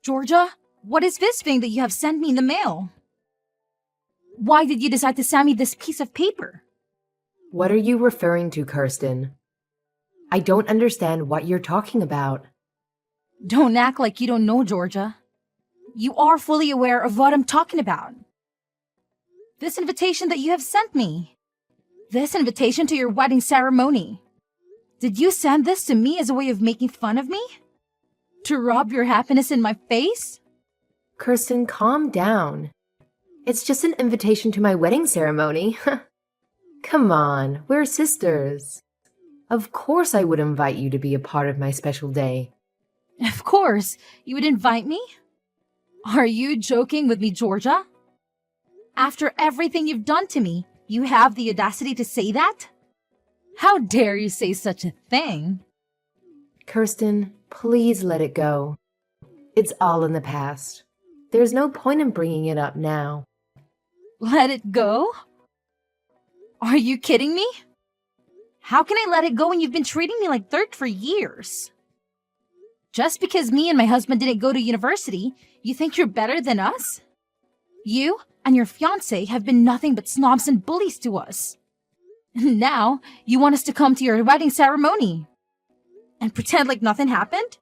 Georgia, what is this thing that you have sent me in the mail? Why did you decide to send me this piece of paper? What are you referring to, Kirsten? I don't understand what you're talking about. Don't act like you don't know, Georgia. You are fully aware of what I'm talking about. This invitation that you have sent me. This invitation to your wedding ceremony. Did you send this to me as a way of making fun of me? To rub your happiness in my face? Kirsten, calm down. It's just an invitation to my wedding ceremony. Come on, we're sisters. Of course I would invite you to be a part of my special day. Of course, you would invite me? Are you joking with me, Georgia? After everything you've done to me, you have the audacity to say that? How dare you say such a thing? Kirsten, please let it go. It's all in the past. There's no point in bringing it up now. Let it go? Are you kidding me? How can I let it go when you've been treating me like dirt for years? Just because me and my husband didn't go to university, you think you're better than us? You and your fiancé have been nothing but snobs and bullies to us. And now, you want us to come to your wedding ceremony and pretend like nothing happened?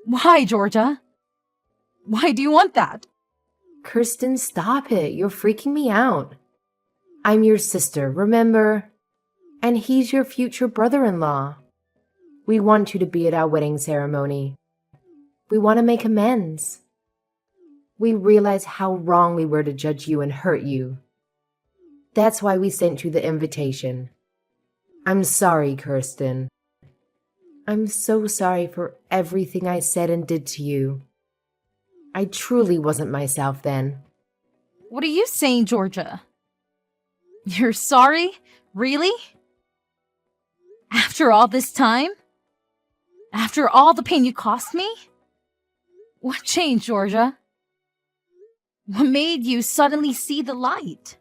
Why, Georgia? Why do you want that? Kirsten, stop it. You're freaking me out. I'm your sister, remember? And he's your future brother-in-law. We want you to be at our wedding ceremony. We want to make amends. We realize how wrong we were to judge you and hurt you. That's why we sent you the invitation. I'm sorry, Kirsten. I'm so sorry for everything I said and did to you. I truly wasn't myself then. What are you saying, Georgia? You're sorry? Really? After all this time? After all the pain you cost me? What changed, Georgia? What made you suddenly see the light?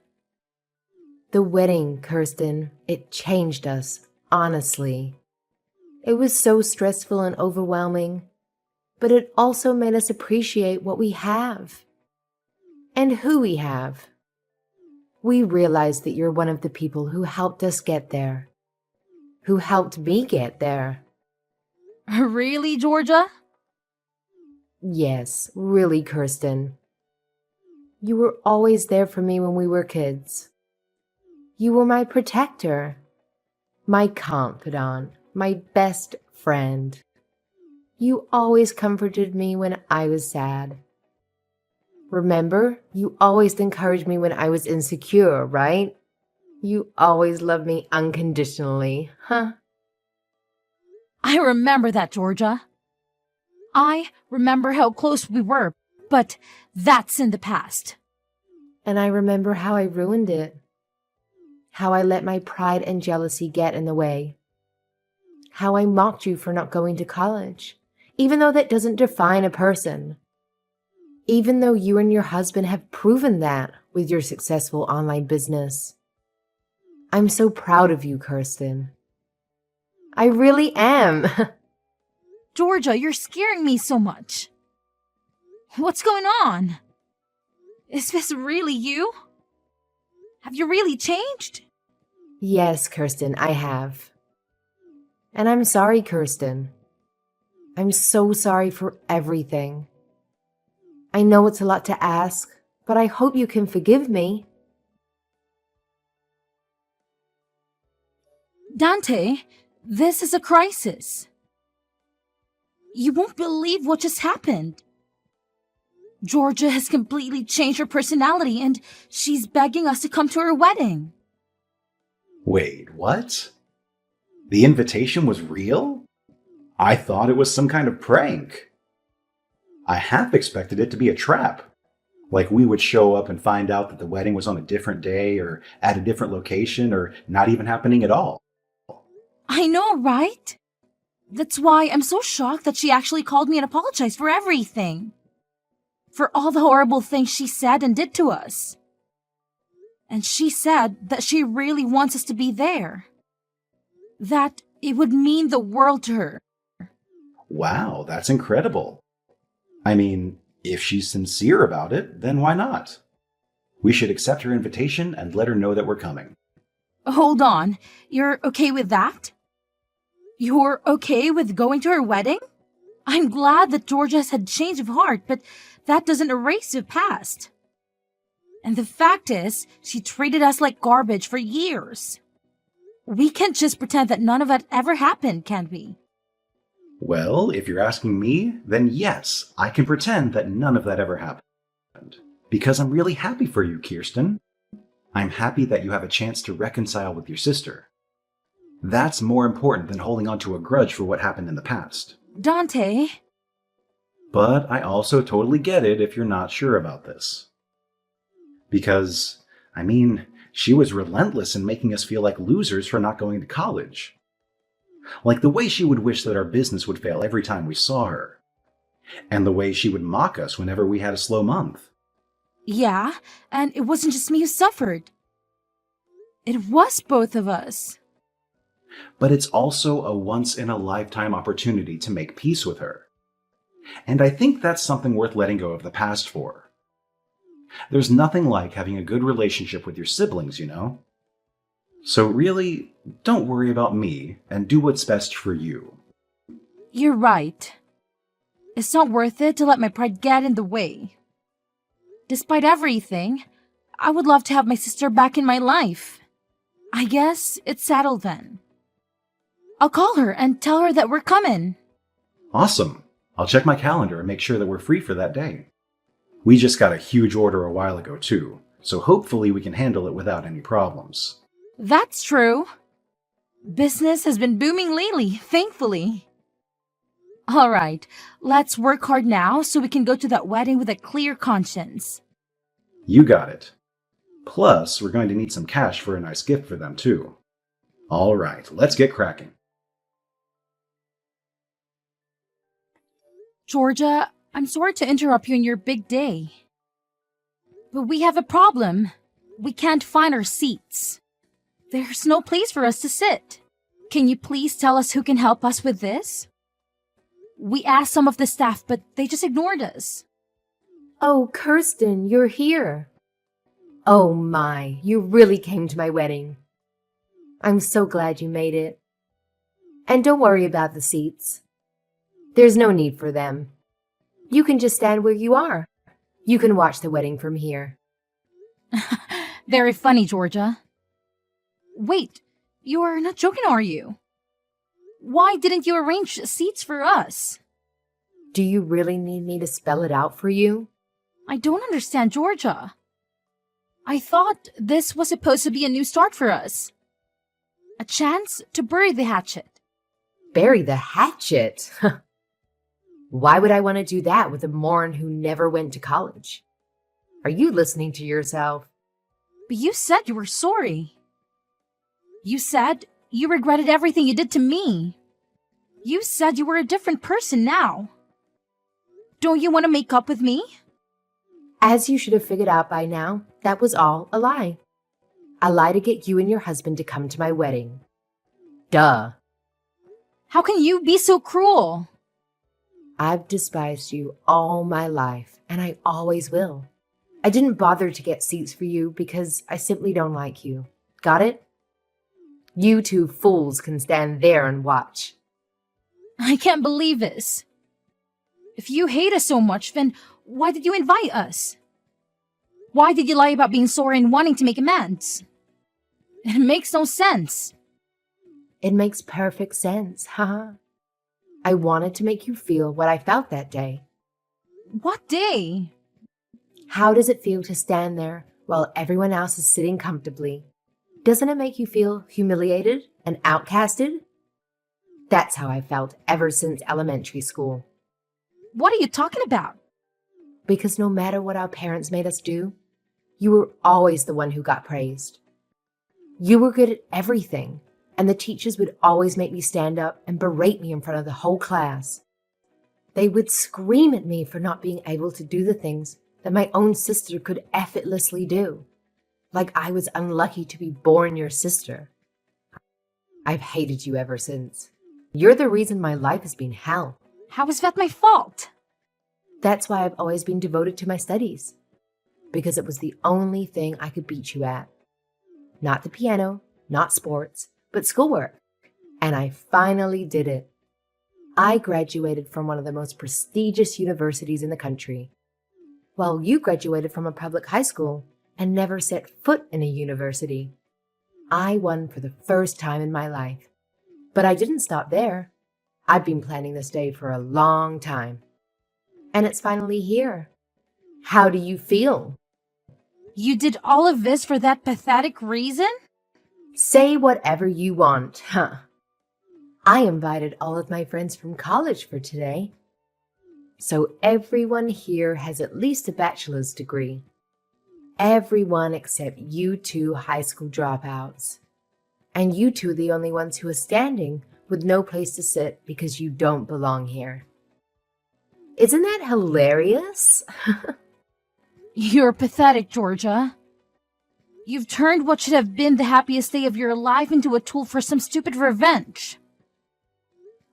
The wedding, Kirsten, it changed us, honestly. It was so stressful and overwhelming, but it also made us appreciate what we have and who we have. We realized that you're one of the people who helped us get there, who helped me get there. Really, Georgia? Yes, really, Kirsten. You were always there for me when we were kids. You were my protector, my confidant, my best friend. You always comforted me when I was sad. Remember, you always encouraged me when I was insecure, right? You always loved me unconditionally, huh? I remember that, Georgia. I remember how close we were, but that's in the past. And I remember how I ruined it. How I let my pride and jealousy get in the way. How I mocked you for not going to college, even though that doesn't define a person. Even though you and your husband have proven that with your successful online business. I'm so proud of you, Kirsten. I really am. Georgia, you're scaring me so much. What's going on? Is this really you? Have you really changed? Yes, Kirsten, I have. And I'm sorry, Kirsten. I'm so sorry for everything. I know it's a lot to ask, but I hope you can forgive me. Dante, this is a crisis. You won't believe what just happened. Georgia has completely changed her personality and she's begging us to come to her wedding. Wait, what? The invitation was real? I thought it was some kind of prank. I half expected it to be a trap. Like we would show up and find out that the wedding was on a different day or at a different location or not even happening at all. I know, right? That's why I'm so shocked that she actually called me and apologized for everything. For all the horrible things she said and did to us. And she said that she really wants us to be there. That it would mean the world to her. Wow, that's incredible. I mean, If she's sincere about it, then why not? We should accept her invitation and let her know that we're coming. Hold on. You're okay with that? You're okay with going to her wedding? I'm glad that Georgia has had change of heart, but that doesn't erase the past. And the fact is, she treated us like garbage for years. We can't just pretend that none of that ever happened, can we? Well, if you're asking me, then yes, I can pretend that none of that ever happened. Because I'm really happy for you, Kirsten. I'm happy that you have a chance to reconcile with your sister. That's more important than holding on to a grudge for what happened in the past. Dante, But I also totally get it if you're not sure about this. Because, she was relentless in making us feel like losers for not going to college. Like the way she would wish that our business would fail every time we saw her. And the way she would mock us whenever we had a slow month. yeah, and it wasn't just me who suffered. It was both of us. But it's also a once-in-a-lifetime opportunity to make peace with her. And I think that's something worth letting go of the past for. There's nothing like having a good relationship with your siblings, you know? So really, don't worry about me and do what's best for you. You're right. It's not worth it to let my pride get in the way. Despite everything, I would love to have my sister back in my life. I guess it's settled then. I'll call her and tell her that we're coming. Awesome. I'll check my calendar and make sure that we're free for that day. We just got a huge order a while ago too, so hopefully we can handle it without any problems. That's true. Business has been booming lately, thankfully. All right, let's work hard now so we can go to that wedding with a clear conscience. You got it. Plus, we're going to need some cash for a nice gift for them too. All right, let's get cracking. Georgia, I'm sorry to interrupt you on your big day. But we have a problem. We can't find our seats. There's no place for us to sit. Can you please tell us who can help us with this? We asked some of the staff, but they just ignored us. Oh, Kirsten, you're here. Oh my, you really came to my wedding. I'm so glad you made it. And don't worry about the seats. There's no need for them. You can just stand where you are. You can watch the wedding from here. Very funny, Georgia. Wait, you're not joking, are you? Why didn't you arrange seats for us? Do you really need me to spell it out for you? I don't understand, Georgia. I thought this was supposed to be a new start for us. A chance to bury the hatchet. Bury the hatchet? Why would I want to do that with a moron who never went to college? Are you listening to yourself? But you said you were sorry. You said you regretted everything you did to me. You said you were a different person now. Don't you want to make up with me? As you should have figured out by now, that was all a lie. A lie to get you and your husband to come to my wedding. Duh. How can you be so cruel? I've despised you all my life, and I always will. I didn't bother to get seats for you because I simply don't like you. Got it? You two fools can stand there and watch. I can't believe this. If you hate us so much, then why did you invite us? Why did you lie about being sorry and wanting to make amends? It makes no sense. It makes perfect sense, haha. I wanted to make you feel what I felt that day. What day? How does it feel to stand there while everyone else is sitting comfortably? Doesn't it make you feel humiliated and outcasted? That's how I felt ever since elementary school. What are you talking about? Because no matter what our parents made us do, you were always the one who got praised. You were good at everything, and the teachers would always make me stand up and berate me in front of the whole class. They would scream at me for not being able to do the things that my own sister could effortlessly do, like I was unlucky to be born your sister. I've hated you ever since. You're the reason my life has been hell. How is that my fault? That's why I've always been devoted to my studies, because it was the only thing I could beat you at. Not the piano, not sports, but schoolwork. And I finally did it. I graduated from one of the most prestigious universities in the country, while you graduated from a public high school and never set foot in a university. I won for the first time in my life. But I didn't stop there. I've been planning this day for a long time. And it's finally here. How do you feel? You did all of this for that pathetic reason? Say whatever you want, huh? I invited all of my friends from college for today. So everyone here has at least a bachelor's degree. Everyone except you two high school dropouts. And you two are the only ones who are standing with no place to sit because you don't belong here. Isn't that hilarious? You're pathetic, Georgia. You've turned what should have been the happiest day of your life into a tool for some stupid revenge.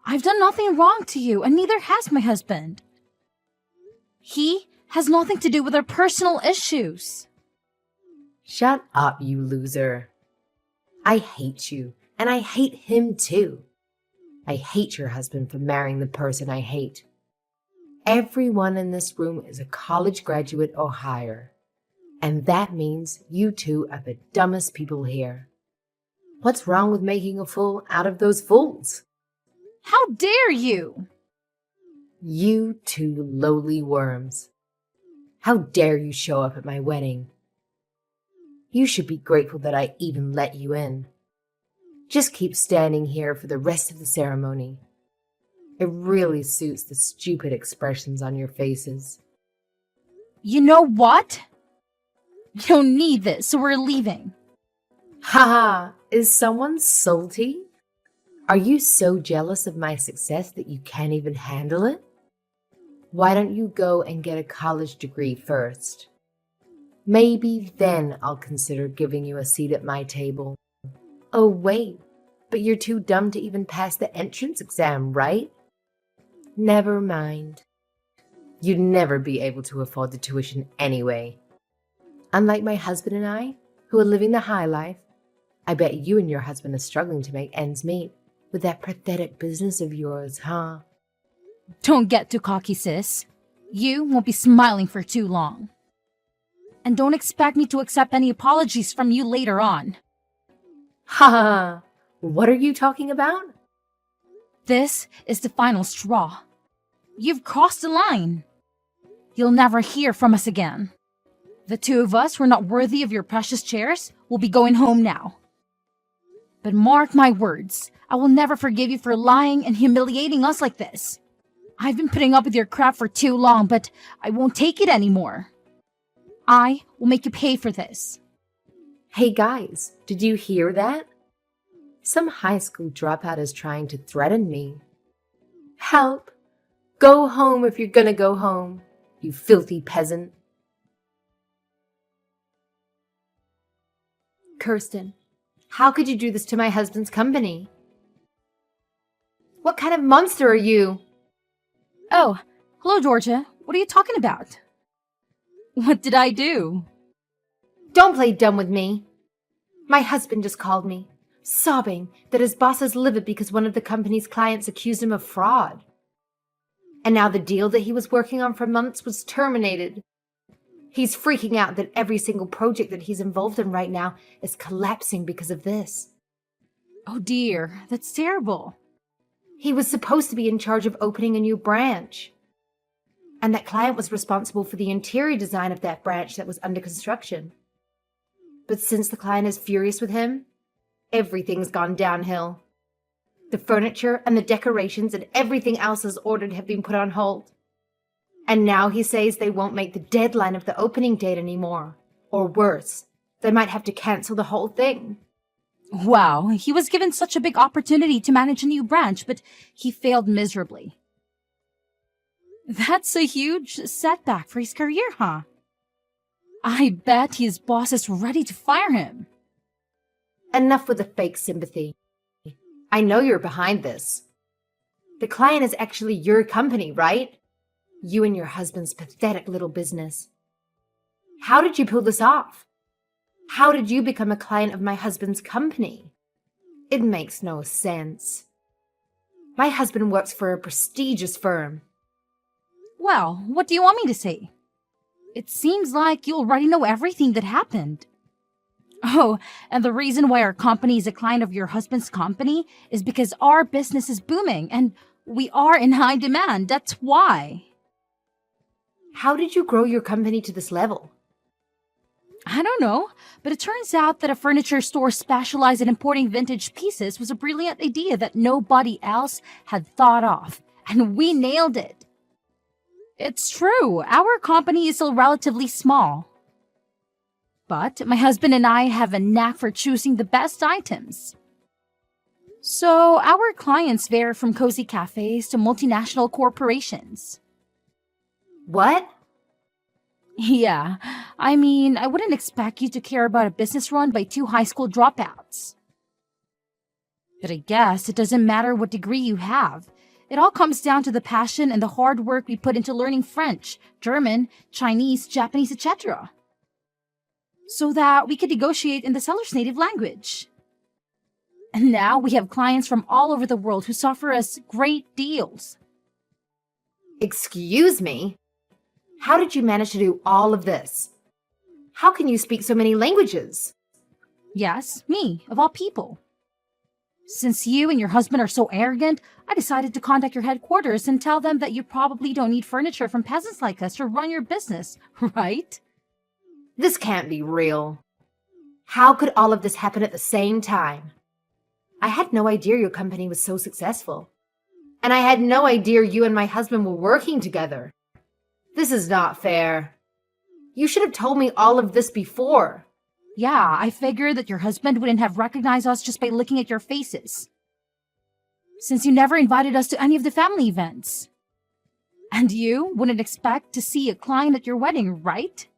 I've done nothing wrong to you, and neither has my husband. He has nothing to do with our personal issues. Shut up, you loser. I hate you, and I hate him too. I hate your husband for marrying the person I hate. Everyone in this room is a college graduate or higher, and that means you two are the dumbest people here. What's wrong with making a fool out of those fools? How dare you? You two lowly worms. How dare you show up at my wedding? You should be grateful that I even let you in. Just keep standing here for the rest of the ceremony. It really suits the stupid expressions on your faces. You know what? We don't need this, so we're leaving. Haha, is someone salty? Are you so jealous of my success that you can't even handle it? Why don't you go and get a college degree first? Maybe then I'll consider giving you a seat at my table. Oh wait, but you're too dumb to even pass the entrance exam, right? Never mind. You'd never be able to afford the tuition anyway. Unlike my husband and I, who are living the high life, I bet you and your husband are struggling to make ends meet with that pathetic business of yours, huh? Don't get too cocky, sis. You won't be smiling for too long. And don't expect me to accept any apologies from you later on. Ha ha ha! What are you talking about? This is the final straw. You've crossed the line. You'll never hear from us again. The two of us who are not worthy of your precious chairs will be going home now. But mark my words, I will never forgive you for lying and humiliating us like this. I've been putting up with your crap for too long, but I won't take it anymore. I will make you pay for this. Hey guys, did you hear that? Some high school dropout is trying to threaten me. Help! Go home if you're gonna go home, you filthy peasant. Kirsten, how could you do this to my husband's company? What kind of monster are you? Oh, hello, Georgia. What are you talking about? What did I do? Don't play dumb with me. My husband just called me, sobbing that his boss is livid because one of the company's clients accused him of fraud. And now the deal that he was working on for months was terminated. He's freaking out that every single project that he's involved in right now is collapsing because of this. Oh dear, that's terrible. He was supposed to be in charge of opening a new branch. And that client was responsible for the interior design of that branch that was under construction. But since the client is furious with him, everything's gone downhill. The furniture and the decorations and everything else as ordered have been put on hold. And now he says they won't make the deadline of the opening date anymore. Or worse, they might have to cancel the whole thing. Wow, he was given such a big opportunity to manage a new branch, but he failed miserably. That's a huge setback for his career, huh? I bet his boss is ready to fire him. Enough with the fake sympathy. I know you're behind this. The client is actually your company, right? You and your husband's pathetic little business. How did you pull this off? How did you become a client of my husband's company? It makes no sense. My husband works for a prestigious firm. Well, what do you want me to say? It seems like you already know everything that happened. Oh, and the reason why our company is a client of your husband's company is because our business is booming and we are in high demand. That's why. How did you grow your company to this level? I don't know, but it turns out that a furniture store specialized in importing vintage pieces was a brilliant idea that nobody else had thought of, and we nailed it. It's true, our company is still relatively small. But my husband and I have a knack for choosing the best items. So our clients vary from cozy cafes to multinational corporations. What? Yeah, I mean, I wouldn't expect you to care about a business run by two high school dropouts. But I guess it doesn't matter what degree you have. It all comes down to the passion and the hard work we put into learning French, German, Chinese, Japanese, etc. So that we could negotiate in the seller's native language. And now we have clients from all over the world who offer us great deals. Excuse me? How did you manage to do all of this? How can you speak so many languages? Yes, me, of all people. Since you and your husband are so arrogant, I decided to contact your headquarters and tell them that you probably don't need furniture from peasants like us to run your business, right? This can't be real. How could all of this happen at the same time? I had no idea your company was so successful. And I had no idea you and my husband were working together. This is not fair. You should have told me all of this before. Yeah, I figured that your husband wouldn't have recognized us just by looking at your faces. Since you never invited us to any of the family events. And you wouldn't expect to see a client at your wedding, right?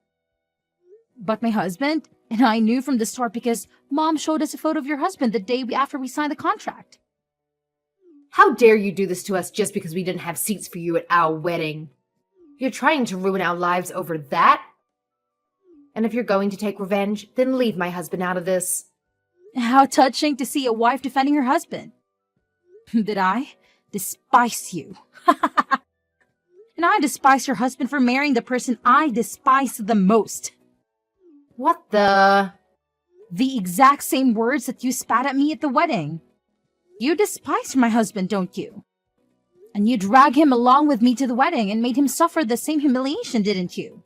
But my husband and I knew from the start because Mom showed us a photo of your husband the day after we signed the contract. How dare you do this to us just because we didn't have seats for you at our wedding? You're trying to ruin our lives over that? And if you're going to take revenge, then leave my husband out of this. How touching to see a wife defending her husband. Did I despise you? And I despise your husband for marrying the person I despise the most. What the? The exact same words that you spat at me at the wedding. You despise my husband, don't you? And you drag him along with me to the wedding and made him suffer the same humiliation, didn't you?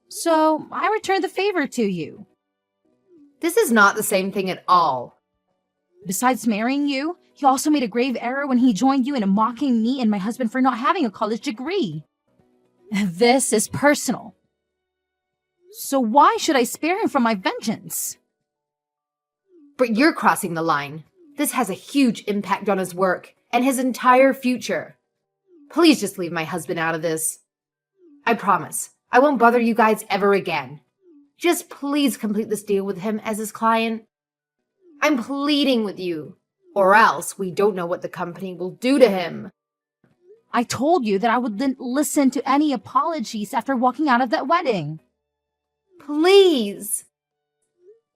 So I returned the favor to you. This is not the same thing at all. Besides marrying you, he also made a grave error when he joined you in mocking me and my husband for not having a college degree. This is personal. So why should I spare him from my vengeance? But you're crossing the line. This has a huge impact on his work and his entire future. Please just leave my husband out of this. I promise, I won't bother you guys ever again. Just please complete this deal with him as his client. I'm pleading with you, or else we don't know what the company will do to him. I told you that I wouldn't listen to any apologies after walking out of that wedding. Please.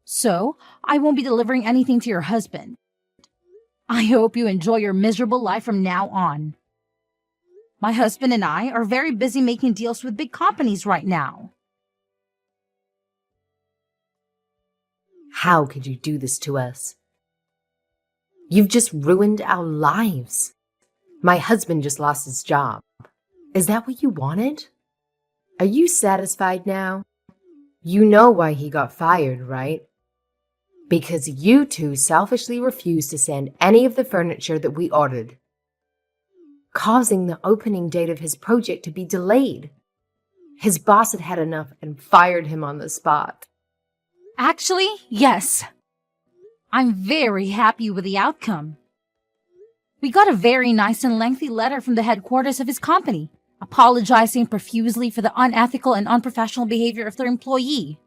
So, I won't be delivering anything to your husband. I hope you enjoy your miserable life from now on. My husband and I are very busy making deals with big companies right now. How could you do this to us? You've just ruined our lives. My husband just lost his job. Is that what you wanted? Are you satisfied now? You know why he got fired, right? Because you two selfishly refused to send any of the furniture that we ordered, causing the opening date of his project to be delayed. His boss had had enough and fired him on the spot. Actually, yes. I'm very happy with the outcome. We got a very nice and lengthy letter from the headquarters of his company, apologizing profusely for the unethical and unprofessional behavior of their employee.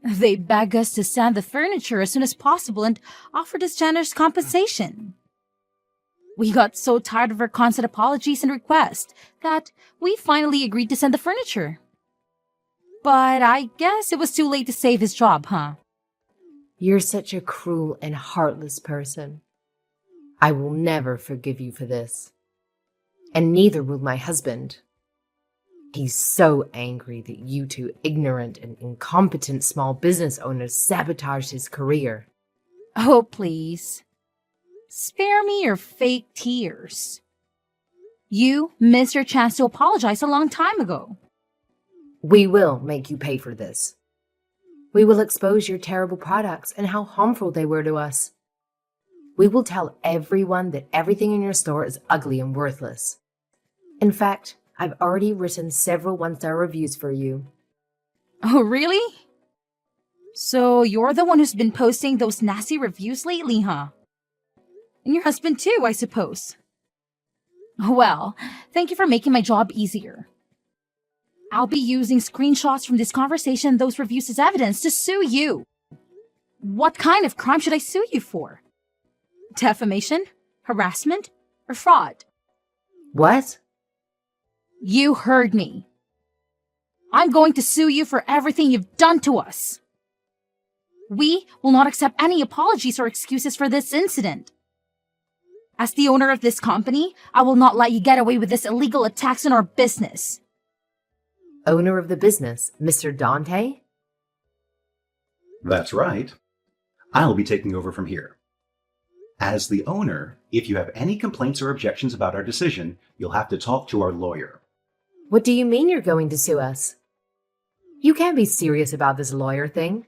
They begged us to send the furniture as soon as possible and offered us generous compensation. We got so tired of her constant apologies and requests that we finally agreed to send the furniture. But I guess it was too late to save his job, huh? You're such a cruel and heartless person. I will never forgive you for this. And neither will my husband. He's so angry that you two ignorant and incompetent small business owners sabotaged his career. Oh, please. Spare me your fake tears. You missed your chance to apologize a long time ago. We will make you pay for this. We will expose your terrible products and how harmful they were to us. We will tell everyone that everything in your store is ugly and worthless. In fact, I've already written several one-star reviews for you. Oh, really? So you're the one who's been posting those nasty reviews lately, huh? And your husband too, I suppose. Well, thank you for making my job easier. I'll be using screenshots from this conversation and those reviews as evidence to sue you. What kind of crime should I sue you for? Defamation, harassment, or fraud? What? You heard me. I'm going to sue you for everything you've done to us. We will not accept any apologies or excuses for this incident. As the owner of this company, I will not let you get away with this illegal attacks on our business. Owner of the business, Mr. Dante? That's right. I'll be taking over from here. As the owner, if you have any complaints or objections about our decision, you'll have to talk to our lawyer. What do you mean you're going to sue us? You can't be serious about this lawyer thing.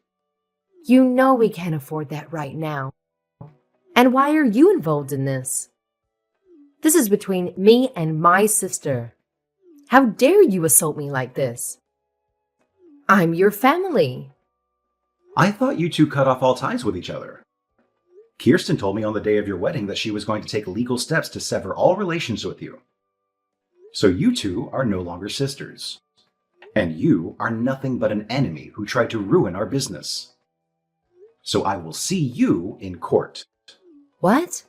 You know we can't afford that right now. And why are you involved in this? This is between me and my sister. How dare you assault me like this? I'm your family. I thought you two cut off all ties with each other. Kirsten told me on the day of your wedding that she was going to take legal steps to sever all relations with you. So you two are no longer sisters. And you are nothing but an enemy who tried to ruin our business. So I will see you in court. What?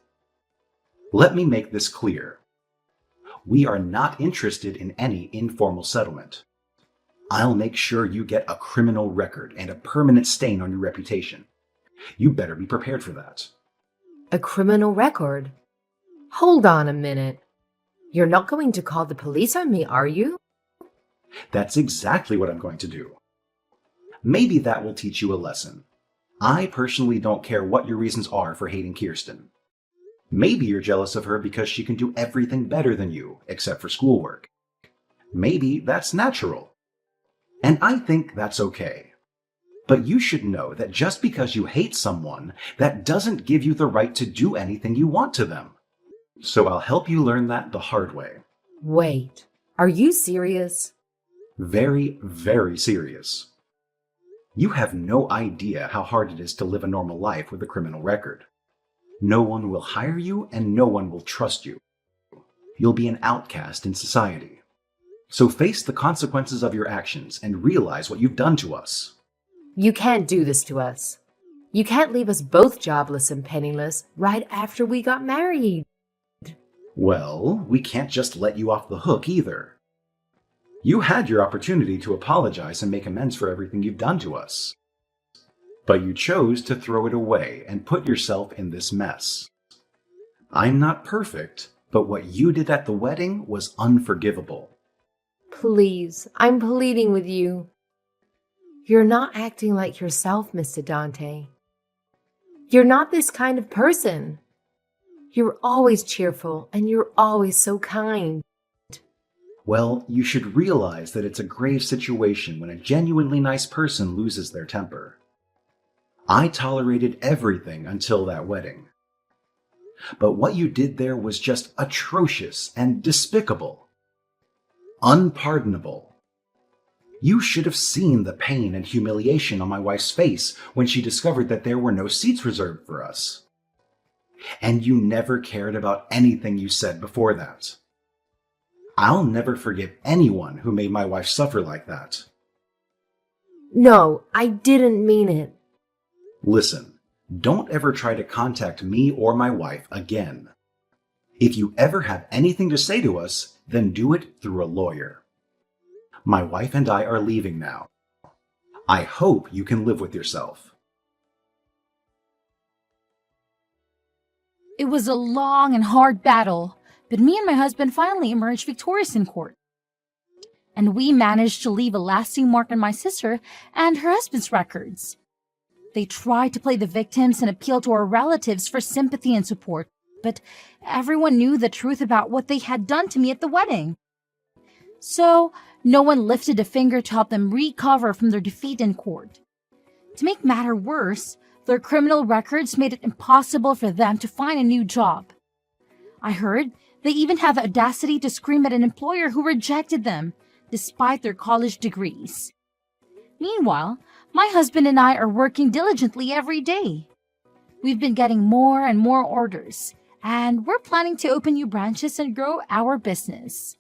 Let me make this clear. We are not interested in any informal settlement. I'll make sure you get a criminal record and a permanent stain on your reputation. You better be prepared for that. A criminal record? Hold on a minute. You're not going to call the police on me, are you? That's exactly what I'm going to do. Maybe that will teach you a lesson. I personally don't care what your reasons are for hating Kirsten. Maybe you're jealous of her because she can do everything better than you, except for schoolwork. Maybe that's natural. And I think that's okay. But you should know that just because you hate someone, that doesn't give you the right to do anything you want to them. So I'll help you learn that the hard way. Wait, are you serious? Very, very serious. You have no idea how hard it is to live a normal life with a criminal record. No one will hire you and no one will trust you. You'll be an outcast in society. So face the consequences of your actions and realize what you've done to us. You can't do this to us. You can't leave us both jobless and penniless right after we got married. Well, we can't just let you off the hook either. You had your opportunity to apologize and make amends for everything you've done to us. But you chose to throw it away and put yourself in this mess. I'm not perfect, but what you did at the wedding was unforgivable. Please, I'm pleading with you. You're not acting like yourself, Mr. Dante. You're not this kind of person. You're always cheerful and you're always so kind. Well, you should realize that it's a grave situation when a genuinely nice person loses their temper. I tolerated everything until that wedding. But what you did there was just atrocious and despicable. Unpardonable. You should have seen the pain and humiliation on my wife's face when she discovered that there were no seats reserved for us. And you never cared about anything you said before that. I'll never forgive anyone who made my wife suffer like that. No, I didn't mean it. Listen, don't ever try to contact me or my wife again. If you ever have anything to say to us, then do it through a lawyer. My wife and I are leaving now. I hope you can live with yourself. It was a long and hard battle, but me and my husband finally emerged victorious in court. And we managed to leave a lasting mark on my sister and her husband's records. They tried to play the victims and appeal to our relatives for sympathy and support, but everyone knew the truth about what they had done to me at the wedding. So, no one lifted a finger to help them recover from their defeat in court. To make matter worse, their criminal records made it impossible for them to find a new job. I heard they even had the audacity to scream at an employer who rejected them, despite their college degrees. Meanwhile, my husband and I are working diligently every day. We've been getting more and more orders, and we're planning to open new branches and grow our business.